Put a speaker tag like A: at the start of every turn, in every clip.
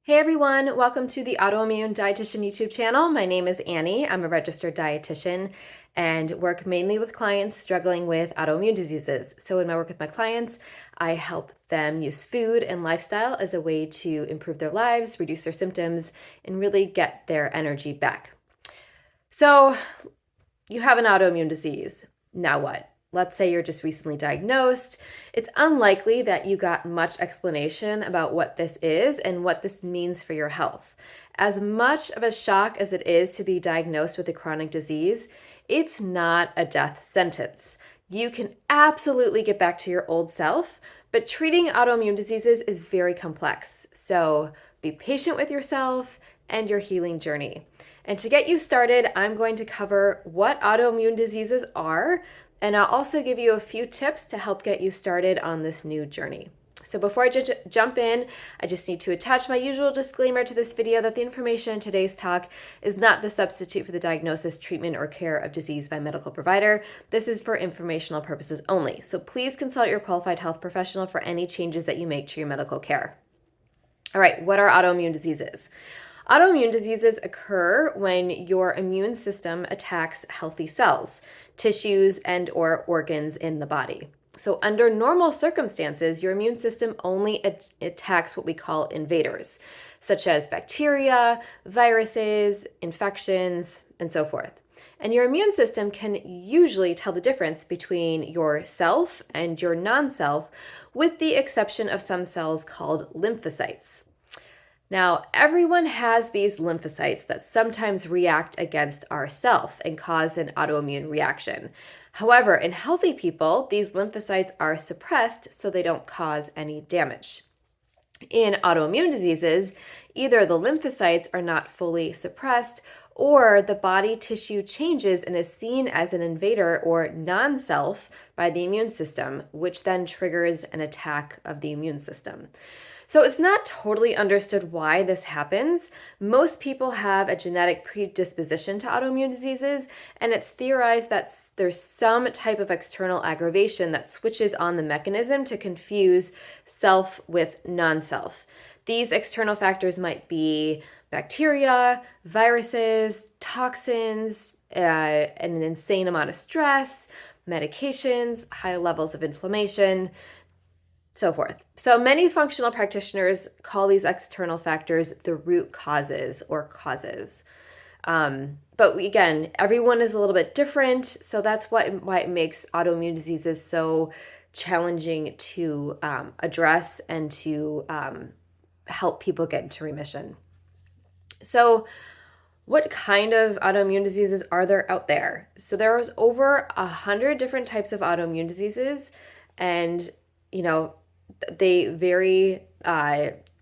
A: Hey everyone, welcome to the Autoimmune Dietitian YouTube channel. My name is Annie. I'm a registered dietitian and work mainly with clients struggling with autoimmune diseases. So in my work with my clients, I help them use food and lifestyle as a way to improve their lives, reduce their symptoms, and really get their energy back. So you have an autoimmune disease. Now what? Let's say you're just recently diagnosed. It's unlikely that you got much explanation about what this is and what this means for your health. As much of a shock as it is to be diagnosed with a chronic disease, it's not a death sentence. You can absolutely get back to your old self, but treating autoimmune diseases is very complex. So be patient with yourself and your healing journey. And to get you started, I'm going to cover what autoimmune diseases are, and I'll also give you a few tips to help get you started on this new journey. So before I jump in, I just need to attach my usual disclaimer to this video that the information in today's talk is not the substitute for the diagnosis, treatment, or care of disease by a medical provider. This is for informational purposes only. So please consult your qualified health professional for any changes that you make to your medical care. All right, what are autoimmune diseases? Autoimmune diseases occur when your immune system attacks healthy cells, tissues, and or organs in the body. So under normal circumstances, your immune system only attacks what we call invaders, such as bacteria, viruses, infections, and so forth. And your immune system can usually tell the difference between yourself and your non-self, with the exception of some cells called lymphocytes. Now, everyone has these lymphocytes that sometimes react against ourself and cause an autoimmune reaction. However, in healthy people, these lymphocytes are suppressed so they don't cause any damage. In autoimmune diseases, either the lymphocytes are not fully suppressed or the body tissue changes and is seen as an invader or non-self by the immune system, which then triggers an attack of the immune system. So it's not totally understood why this happens. Most people have a genetic predisposition to autoimmune diseases, and it's theorized that there's some type of external aggravation that switches on the mechanism to confuse self with non-self. These external factors might be bacteria, viruses, toxins, an insane amount of stress, medications, high levels of inflammation, so forth. So many functional practitioners call these external factors the root causes or causes. But again, everyone is a little bit different. So that's why it makes autoimmune diseases so challenging to address and to help people get into remission. So what kind of autoimmune diseases are there out there? So there's over 100 different types of autoimmune diseases, and they vary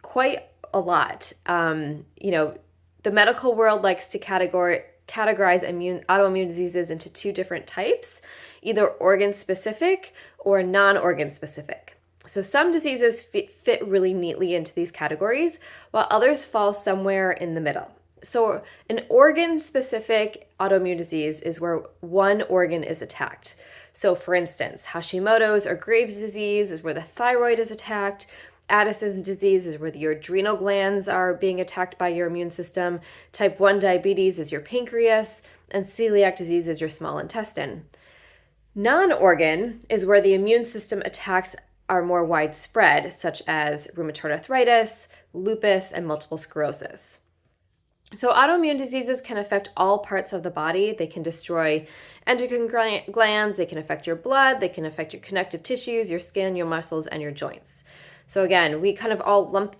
A: quite a lot. The medical world likes to categorize autoimmune diseases into two different types, either organ-specific or non-organ specific. So some diseases fit really neatly into these categories, while others fall somewhere in the middle. So an organ-specific autoimmune disease is where one organ is attacked. So for instance, Hashimoto's or Graves' disease is where the thyroid is attacked. Addison's disease is where your adrenal glands are being attacked by your immune system. Type 1 diabetes is your pancreas, and celiac disease is your small intestine. Non-organ is where the immune system attacks are more widespread, such as rheumatoid arthritis, lupus, and multiple sclerosis. So autoimmune diseases can affect all parts of the body. They can destroy endocrine glands, they can affect your blood, they can affect your connective tissues, your skin, your muscles, and your joints. So again, we kind of all lump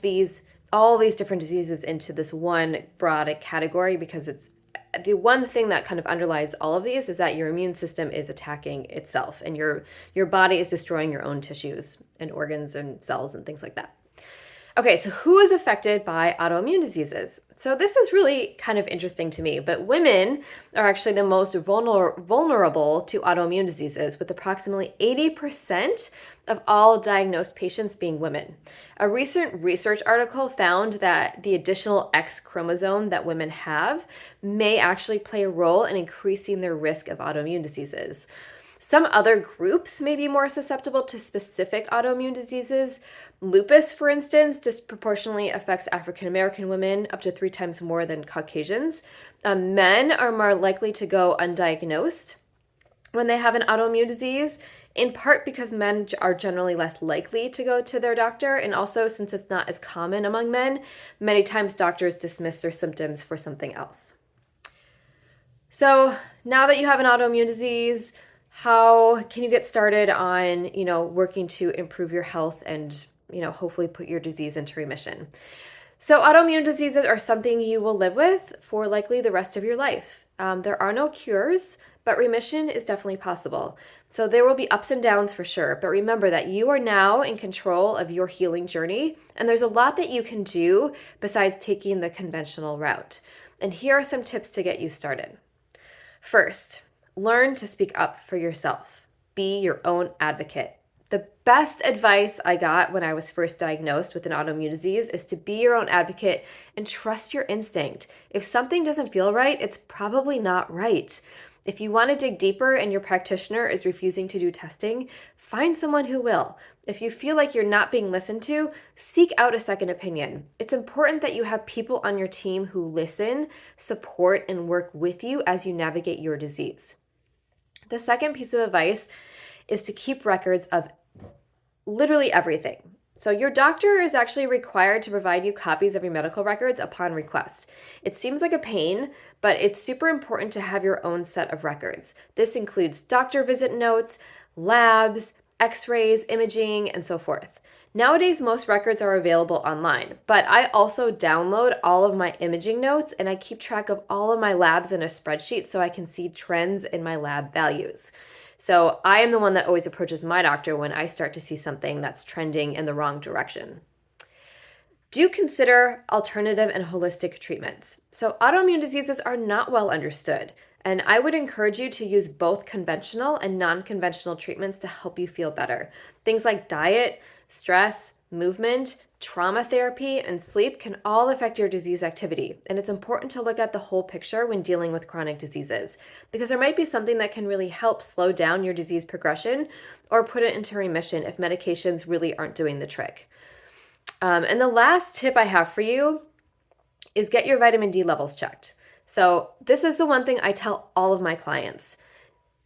A: all these different diseases into this one broad category because it's the one thing that kind of underlies all of these is that your immune system is attacking itself and your body is destroying your own tissues and organs and cells and things like that. Okay, so who is affected by autoimmune diseases? So this is really kind of interesting to me, but women are actually the most vulnerable to autoimmune diseases, with approximately 80% of all diagnosed patients being women. A recent research article found that the additional X chromosome that women have may actually play a role in increasing their risk of autoimmune diseases. Some other groups may be more susceptible to specific autoimmune diseases, Lupus, for instance, disproportionately affects African American women up to 3 times more than Caucasians. Men are more likely to go undiagnosed when they have an autoimmune disease, in part because men are generally less likely to go to their doctor, and also since it's not as common among men, many times doctors dismiss their symptoms for something else. So now that you have an autoimmune disease, how can you get started on, working to improve your health and, hopefully put your disease into remission? So autoimmune diseases are something you will live with for likely the rest of your life. There are no cures, but remission is definitely possible. So there will be ups and downs for sure, but remember that you are now in control of your healing journey, and there's a lot that you can do besides taking the conventional route. And here are some tips to get you started. First, learn to speak up for yourself. Be your own advocate. The best advice I got when I was first diagnosed with an autoimmune disease is to be your own advocate and trust your instinct. If something doesn't feel right, it's probably not right. If you want to dig deeper and your practitioner is refusing to do testing, find someone who will. If you feel like you're not being listened to, seek out a second opinion. It's important that you have people on your team who listen, support, and work with you as you navigate your disease. The second piece of advice is to keep records of literally everything. So your doctor is actually required to provide you copies of your medical records upon request. It seems like a pain, but it's super important to have your own set of records. This includes doctor visit notes, labs, x-rays, imaging, and so forth. Nowadays, most records are available online, but I also download all of my imaging notes and I keep track of all of my labs in a spreadsheet so I can see trends in my lab values. So I am the one that always approaches my doctor when I start to see something that's trending in the wrong direction. Do consider alternative and holistic treatments. So autoimmune diseases are not well understood, and I would encourage you to use both conventional and non-conventional treatments to help you feel better. Things like diet, stress, movement, trauma therapy, and sleep can all affect your disease activity, and it's important to look at the whole picture when dealing with chronic diseases, because there might be something that can really help slow down your disease progression or put it into remission if medications really aren't doing the trick. And the last tip I have for you is get your vitamin D levels checked. So this is the one thing I tell all of my clients.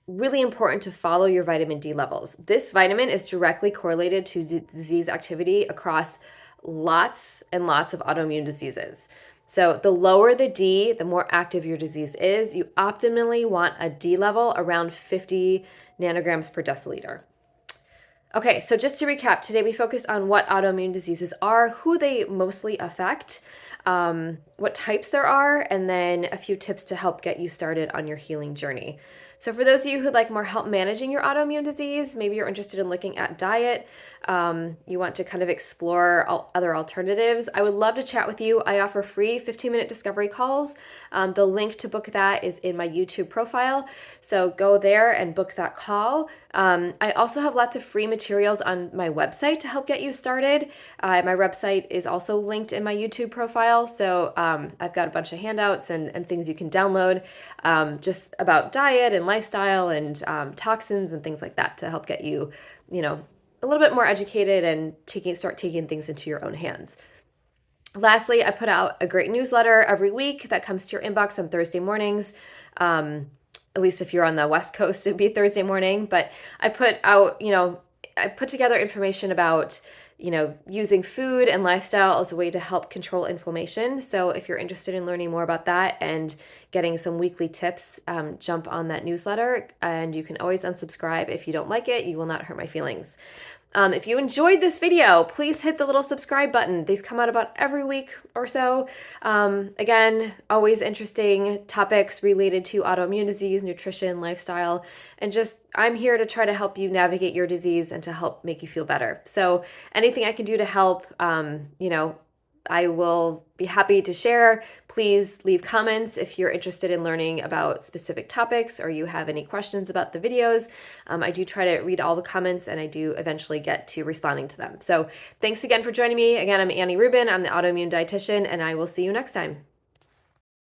A: Really important to follow your vitamin D levels. This vitamin is directly correlated to disease activity across lots and lots of autoimmune diseases. So the lower the D, the more active your disease is. You optimally want a D level around 50 nanograms per deciliter. Okay, so just to recap, today we focused on what autoimmune diseases are, who they mostly affect, what types there are, and then a few tips to help get you started on your healing journey. So for those of you who'd like more help managing your autoimmune disease, maybe you're interested in looking at diet, you want to kind of explore other alternatives, I would love to chat with you. I offer free 15-minute discovery calls. The link to book that is in my YouTube profile. So go there and book that call. I also have lots of free materials on my website to help get you started. My website is also linked in my YouTube profile. So I've got a bunch of handouts and things you can download just about diet and lifestyle and toxins and things like that to help get you, a little bit more educated and start taking things into your own hands. Lastly, I put out a great newsletter every week that comes to your inbox on Thursday mornings. At least if you're on the West Coast, it'd be Thursday morning. But I put out, I put together information about, using food and lifestyle as a way to help control inflammation. So if you're interested in learning more about that and getting some weekly tips, jump on that newsletter. And you can always unsubscribe if you don't like it. You will not hurt my feelings. If you enjoyed this video, please hit the little subscribe button. These come out about every week or so. Again, always interesting topics related to autoimmune disease, nutrition, lifestyle, and just I'm here to try to help you navigate your disease and to help make you feel better. So anything I can do to help, I will be happy to share. Please leave comments if you're interested in learning about specific topics or you have any questions about the videos. I do try to read all the comments and I do eventually get to responding to them. So thanks again for joining me. Again, I'm Annie Rubin. I'm the autoimmune dietitian and I will see you next time.